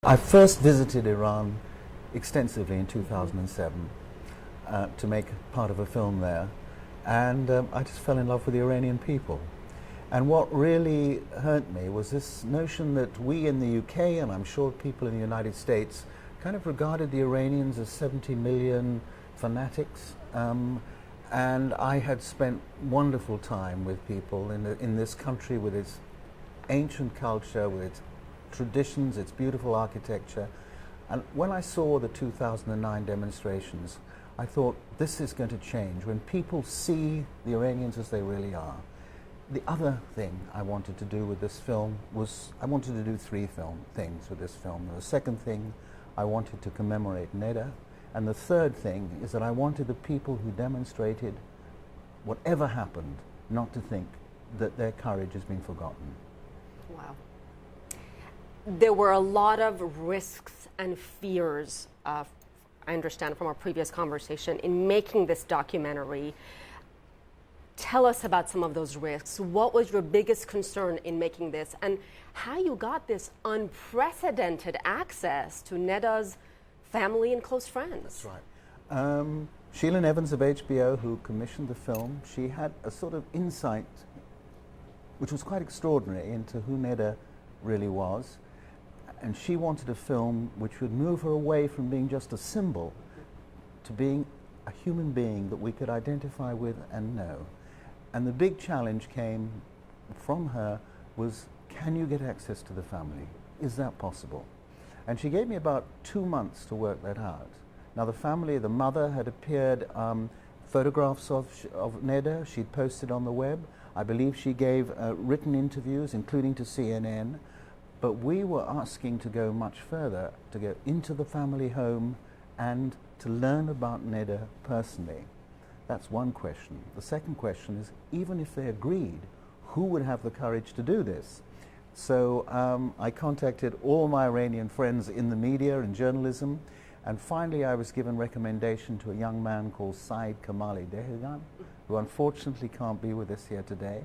I first visited Iran extensively in 2007 to make part of a film there, and I just fell in love with the Iranian people. And what really hurt me was this notion that we in the UK, and I'm sure people in the United States, kind of regarded the Iranians as 70 million fanatics. And I had spent wonderful time with people in this country with its ancient culture, with its traditions, its beautiful architecture. And when I saw the 2009 demonstrations, I thought, this is going to change. When people see the Iranians as they really are. The other thing I wanted to do with this film was, I wanted to do three things with this film. The second thing, I wanted to commemorate Neda. And the third thing is that I wanted the people who demonstrated, whatever happened, not to think that their courage has been forgotten. Wow. There were a lot of risks and fears, I understand from our previous conversation, in making this documentary. Tell us about some of those risks. What was your biggest concern in making this, and how you got this unprecedented access to Neda's family and close friends? That's right. Sheila Evans of HBO, who commissioned the film, she had a sort of insight, which was quite extraordinary, into who Neda really was. And she wanted a film which would move her away from being just a symbol to being a human being that we could identify with and know. And the big challenge came from her was, can you get access to the family? Is that possible? And she gave me about 2 months to work that out. Now the family, the mother had appeared, photographs of Neda, she'd posted on the web. I believe she gave written interviews, including to CNN. But we were asking to go much further, to go into the family home and to learn about Neda personally. That's one question. The second question is, even if they agreed, who would have the courage to do this? So I contacted all my Iranian friends in the media and journalism, and finally I was given recommendation to a young man called Saeed Kamali Dehigan, who unfortunately can't be with us here today.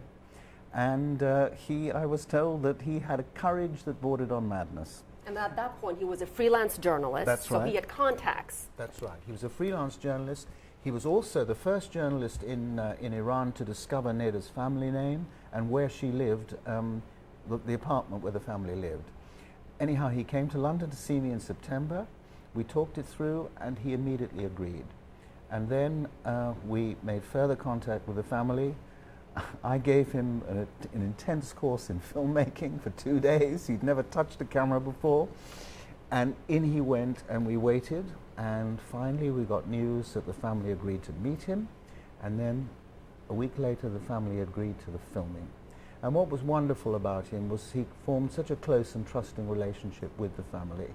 And I was told that he had a courage that bordered on madness. And at that point, he was a freelance journalist. That's right. So he had contacts. That's right. He was a freelance journalist. He was also the first journalist in Iran to discover Neda's family name and where she lived, the apartment where the family lived. Anyhow, he came to London to see me in September. We talked it through, and he immediately agreed. And then we made further contact with the family. I gave him an intense course in filmmaking for 2 days. He'd never touched a camera before. And in he went, and we waited. And finally, we got news that the family agreed to meet him. And then a week later, the family agreed to the filming. And what was wonderful about him was he formed such a close and trusting relationship with the family.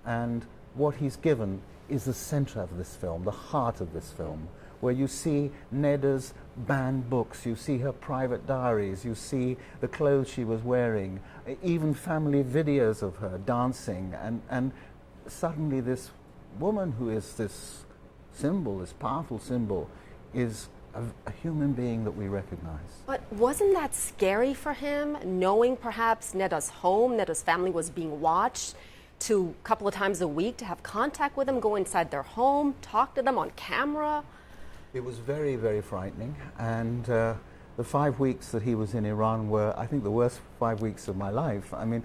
And what he's given is the center of this film, the heart of this film, where you see Neda's banned books, you see her private diaries, you see the clothes she was wearing, even family videos of her dancing, and suddenly this woman who is this symbol, this powerful symbol, is a human being that we recognize. But wasn't that scary for him, knowing perhaps Neda's home, Neda's family was being watched, to a couple of times a week to have contact with them, go inside their home, talk to them on camera? It was very, very frightening, and the 5 weeks that he was in Iran were, I think, the worst 5 weeks of my life. I mean,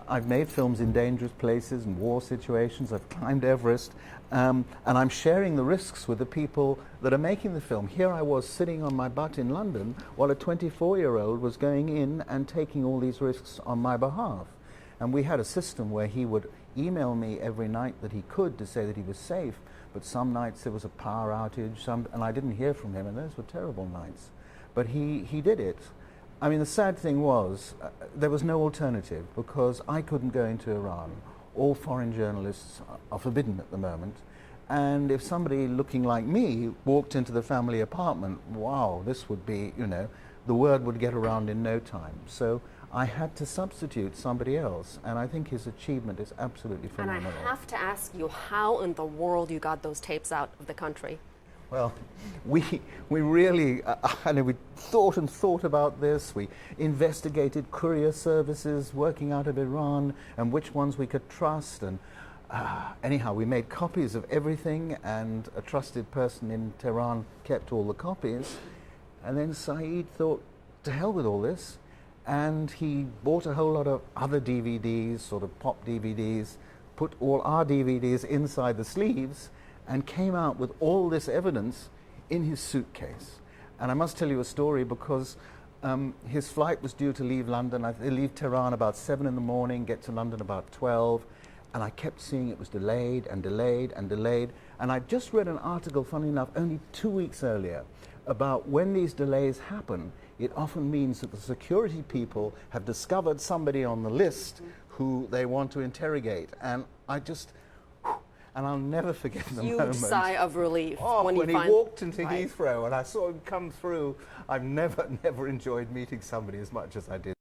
I've made films in dangerous places and war situations, I've climbed Everest, and I'm sharing the risks with the people that are making the film. Here I was sitting on my butt in London while a 24-year-old was going in and taking all these risks on my behalf. And we had a system where he would email me every night that he could to say that he was safe, but some nights there was a power outage, and I didn't hear from him, and those were terrible nights. But he did it. I mean, the sad thing was, there was no alternative, because I couldn't go into Iran. All foreign journalists are forbidden at the moment. And if somebody looking like me walked into the family apartment, wow, this would be, the word would get around in no time. So I had to substitute somebody else, and I think his achievement is absolutely phenomenal. And I have to ask you how in the world you got those tapes out of the country. Well, we really, we thought and thought about this. We investigated courier services working out of Iran and which ones we could trust. And anyhow, we made copies of everything, and a trusted person in Tehran kept all the copies. And then Saeed thought, to hell with all this. And he bought a whole lot of other DVDs, sort of pop DVDs, put all our DVDs inside the sleeves, and came out with all this evidence in his suitcase. And I must tell you a story, because his flight was due to leave London. Leave Tehran about 7 in the morning, get to London about 12. And I kept seeing it was delayed and delayed and delayed. And I just read an article, funny enough, only 2 weeks earlier, about when these delays happen, it often means that the security people have discovered somebody on the list who they want to interrogate. And and I'll never forget the moment. Huge sigh of relief when he walked into Heathrow and I saw him come through. I've never enjoyed meeting somebody as much as I did.